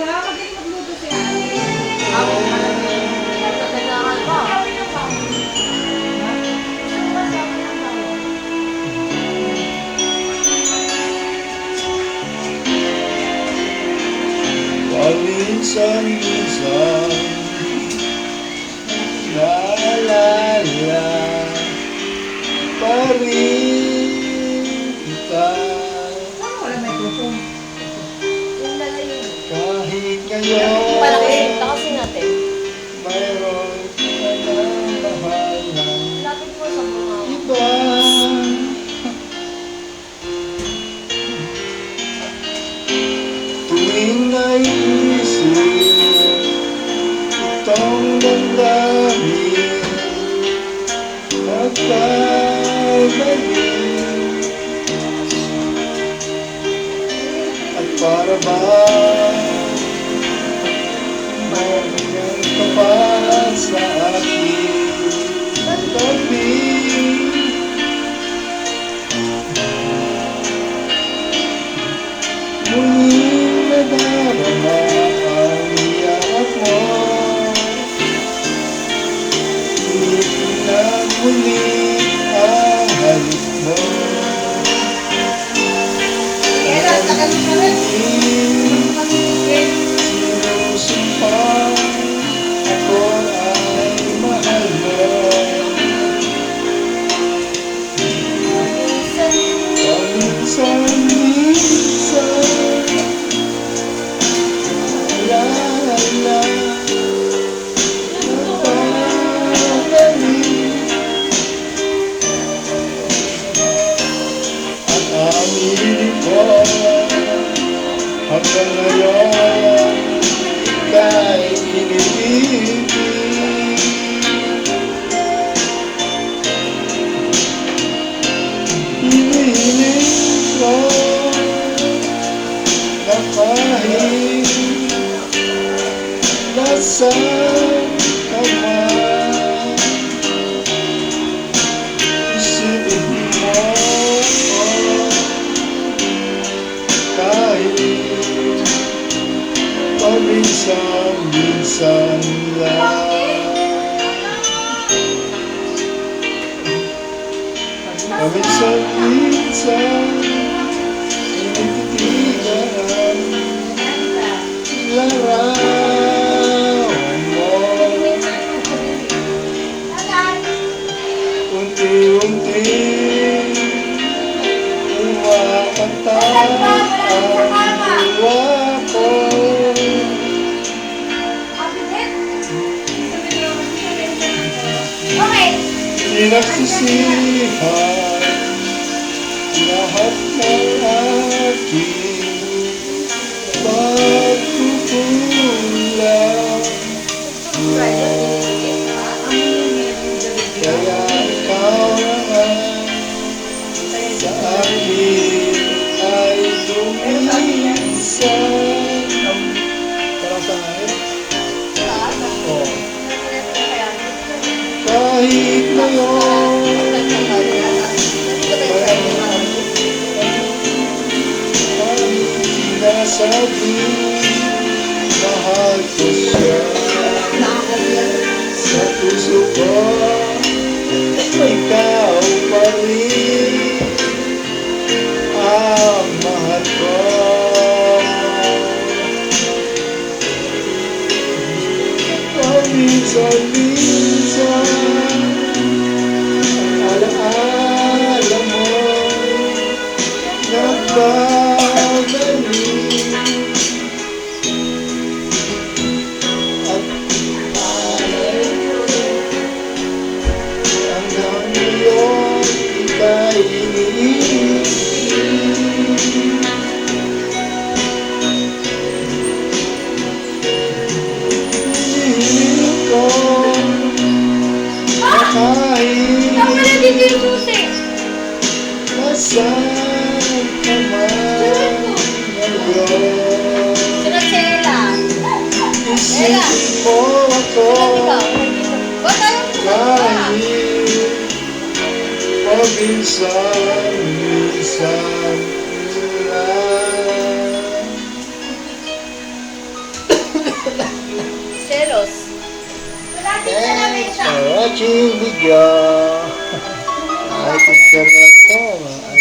nga, magaling magluto siya. Ako pala. Kailangan ba? Paminsan-minsan naalala pa rin kita. Saan wala microphone? Yung lalayo. Kahit ngayon Palaki kasi natin. mayroon ka ng mahal ng Lapit mo sa mga... iba. Tuwing naisip itong damdamin, nagbabalik at para bang mayroon ka pa sa aking tabi. Muling nadarama ang iyak mo, ngunit na muli ang halik mo. Kaya, tagal mo rin. Sinusumpang ako ay mahal mo. Paminsan-minsan naalala nagbabalik at aminin ko hanggang ngayon ika'y inibig. Hinihiling ko na kahit nasaan ka man, isipin mo kahit paminsan-minsan lang. Paminsan-minsan tinititigan larawan mo. Unti-unti umakantay ang diwa ko. Pinagsisihan lahat ng aking pagkukulang. Kaya ikaw naman sa akin ay lumisan. Parang sa akin? Oo. Kahit ngayon sinasabi mahal ko siya sa puso ko, ikaw pa rin ang mahal ko. Paminsan-minsan ang alaala mo nagbabalik at hanggang ngayon ika'y iniisip. Hinihiling ko na kahit nasaan ka man ngayon, isipin mo ako kahit paminsan-minsan lang. watching video. Ay, picture na po.